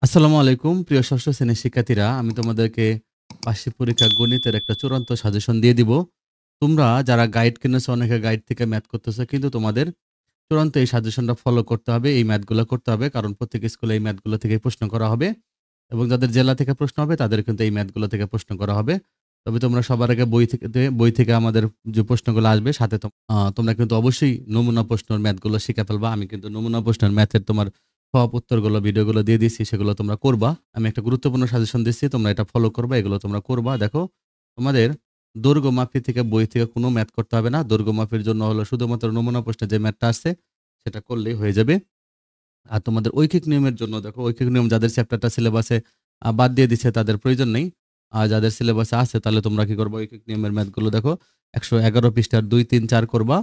আসসালামু আলাইকুম প্রিয় ষষ্ঠ শ্রেণীর শিক্ষার্থীরা, আমি তোমাদেরকে বার্ষিক পরীক্ষা গণিতের একটা চূড়ান্ত সাজেশন দিয়ে দিব। তোমরা যারা গাইড কিনেছো, অনেকে গাইড থেকে ম্যাথ করতেছো, কিন্তু তোমাদের চূড়ান্ত এই সাজেশনটা ফলো করতে হবে, এই ম্যাথগুলো করতে হবে, কারণ প্রত্যেক স্কুলে এই ম্যাথগুলো থেকে প্রশ্ন করা হবে এবং যাদের জেলা থেকে প্রশ্ন হবে তাদের কিন্তু এই ম্যাথগুলো থেকে প্রশ্ন করা হবে। তবে তোমরা সবার আগে বই থেকে আমাদের যে প্রশ্নগুলো আসবে সাথে তোমরা কিন্তু অবশ্যই নমুনা প্রশ্নের ম্যাথগুলো শিখে ফেলবা। আমি কিন্তু নমুনা প্রশ্নের ম্যাথের তোমার সব উত্তরগুলো ভিডিওগুলো দিয়ে দিচ্ছি, সেগুলো তোমরা করবা। আমি একটা গুরুত্বপূর্ণ সাজেশন দিচ্ছি, তোমরা এটা ফলো করবা, এগুলো তোমরা করবা। দেখো, তোমাদের দৈর্ঘ্য মাপি থেকে বই থেকে কোনো ম্যাথ করতে হবে না। দৈর্ঘ্য মাপির জন্য হলো শুধুমাত্র নমুনা প্রশ্নে যে ম্যাথটা আসছে সেটা করলেই হয়ে যাবে। আর তোমাদের ঐকিক নিয়মের জন্য দেখো, ঐকিক নিয়ম যাদের চ্যাপ্টারটা সিলেবাসে বাদ দিয়ে দিচ্ছে তাদের প্রয়োজন নেই। আর যাদের সিলেবাসে আছে তাহলে তোমরা কি করবা, ঐকিক নিয়মের ম্যাথগুলো দেখো ১১১ পৃষ্ঠার ২, ৩, ৪ করবা,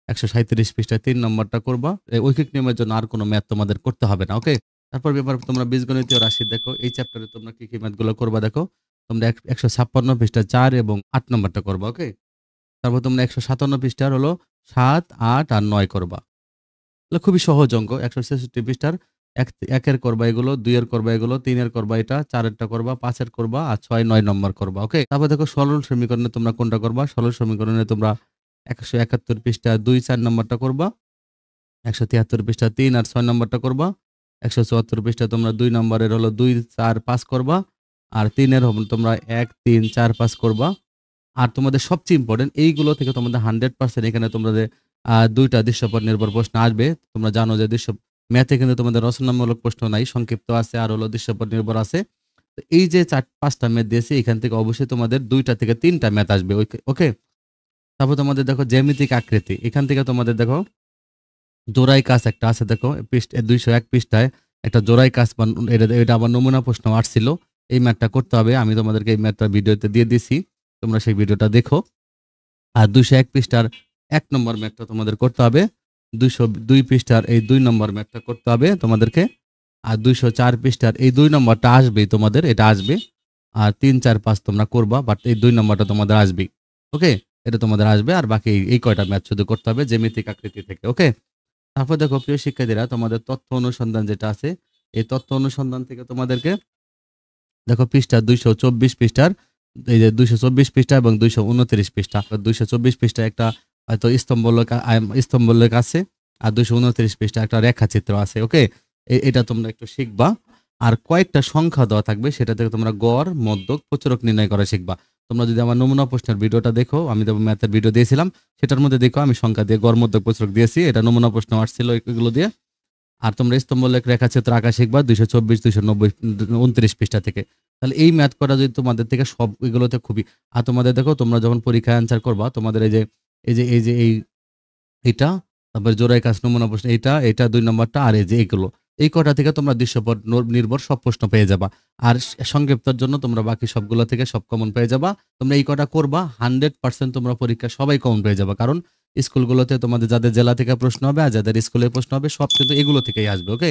১৩৭ পৃষ্ঠায় ৩ নম্বরটা করবা। এই ঐকিক নিয়মের জন্য আর কোনো ম্যাথ তোমাদের করতে হবে না। ওকে, তারপর ব্যাপার তোমরা বীজগণিতীয় রাশি দেখো, এই চ্যাপ্টারে তোমরা কি কি ম্যাথগুলো করবা দেখো। তোমরা ১৫৬ পৃষ্ঠা ৪ এবং ৮ নম্বরটা করবা। ওকে, তারপর তোমরা ১৫৭ পৃষ্ঠার হলো ৭, ৮ আর ৯ করবা। এগুলো খুবই সহজ অঙ্ক। ১৬৬ পৃষ্ঠার ১ এর করবা এগুলো, ২ এর করবা এগুলো, ৩ এর করবা এটা, ৪ এরটা করবা, ৫ এর করবা আর ৬, ৯ নম্বর করবা। ওকে, তারপর দেখো সরল সমীকরণে তোমরা কোনটা করবা। সরল সমীকরণে তোমরা ১৭১ পৃষ্ঠা ২, ৪ নম্বরটা করবা, ১৭৩ পৃষ্ঠা ৩ আর ৬ নম্বরটা করবা, ১৭৪ পৃষ্ঠা তোমরা ২ নম্বরের হলো ২, ৪, ৫ করবা আর ৩ এর হলো তোমরা ১, ৩, ৪, ৫ করবা। আর তোমাদের সবচেয়ে ইম্পোর্টেন্ট এইগুলো থেকে তোমাদের 100% এখানে তোমাদের ২ টা দৃশ্যপট নির্ভর প্রশ্ন আসবে। তোমরা জানো যে ম্যাথে কিন্তু তোমাদের রচনামূলক প্রশ্ন নাই, সংক্ষিপ্ত আছে আর হলো দৃশ্যপট নির্ভর আছে। তো এই যে ৫ টা ম্যাথ দিয়েছি, এখান থেকে অবশ্যই তোমাদের ২ টা থেকে ৩ টা ম্যাথ আসবে। ওকে, তারপর তোমাদের দেখো জ্যামিতিক আকৃতি। এখান থেকে তোমাদের দেখো জোড়াই কাজ একটা আছে, দেখো ২০১ পৃষ্ঠায় একটা জোড়াই কাজ এটা আবার নমুনা প্রশ্ন আসছিল। এই ম্যাথটা করতে হবে। আমি তোমাদেরকে এই ম্যাথটা ভিডিওতে দিয়ে দিছি, তোমরা সেই ভিডিওটা দেখো। আর ২০১ পৃষ্ঠার ১ নম্বর ম্যাথটা তোমাদের করতে হবে। ২০২ পৃষ্ঠার এই ২ নম্বর ম্যাথটা করতে হবে তোমাদেরকে। আর ২০৪ পৃষ্ঠার এই ২ নম্বরটা আসবেই তোমাদের, এটা আসবে। আর ৩, ৪, ৫ তোমরা করবা, বাট এই ২ নম্বরটা তোমাদের আসবেই। ওকে, এটা তোমাদের আসবে। আর বাকি এই কয়টা ম্যাথ শুধু করতে হবে জ্যামিতিক আকৃতি থেকে। ওকে, তারপর দেখো প্রিয় শিক্ষার্থীরা, তোমাদের তথ্য অনুসন্ধান যেটা আছে, এই তথ্য অনুসন্ধান থেকে তোমাদেরকে দেখো পৃষ্ঠা ২২৪ পৃষ্ঠার এই যে ২২৪ পৃষ্ঠা এবং ২২৯ পৃষ্ঠা। ২২৪ পৃষ্ঠায় একটা হয়তো স্তম্ভলেখ আছে আর ২২৯ পৃষ্ঠা একটা রেখাচিত্র আছে। ওকে, এটা তোমরা একটু শিখবা। আর কয়েকটা সংখ্যা দেওয়া থাকবে, সেটা থেকে তোমরা গড়, মধ্যক, প্রচুরক নির্ণয় করা শিখবা। তোমরা যদি আমার নমুনা প্রশ্নের ভিডিওটা দেখো, আমি তো ম্যাথের ভিডিও দিয়েছিলাম, সেটার মধ্যে দেখো আমি সংখ্যা দিয়ে গড়, মধ্যক, প্রচুরক দিয়েছি। এটা নমুনা প্রশ্ন আসছিল এগুলো দিয়ে। আর তোমরা স্তম্ভলেখ, রেখাচিত্র আঁকা শিখবা ২২৪, ২৯০, ২৯ পৃষ্ঠা থেকে। তাহলে এই ম্যাথ করা যদি তোমাদের থেকে সব এগুলোতে খুবই। আর তোমাদের দেখো, তোমরা যখন পরীক্ষায় অ্যান্সার করবা, তোমাদের এইটা, তারপরে জোড়াই কাজ, নমুনা প্রশ্ন এটা ২ নম্বরটা আর এই যে এগুলো। এই কটা থেকে তোমরা দৃশ্যপট নির্ভর সব প্রশ্ন পেয়ে যাবা। আর সংক্ষিপ্তর জন্য তোমরা বাকি সবগুলো থেকে সব কমন পেয়ে যাবা। তোমরা এই কটা করবা, 100% তোমরা পরীক্ষা সবাই কমন পেয়ে যাবা। কারণ স্কুলগুলোতে তোমাদের যাদের জেলা থেকে প্রশ্ন হবে আর যাদের স্কুলে প্রশ্ন হবে সব কিন্তু এগুলো থেকেই আসবে। ওকে,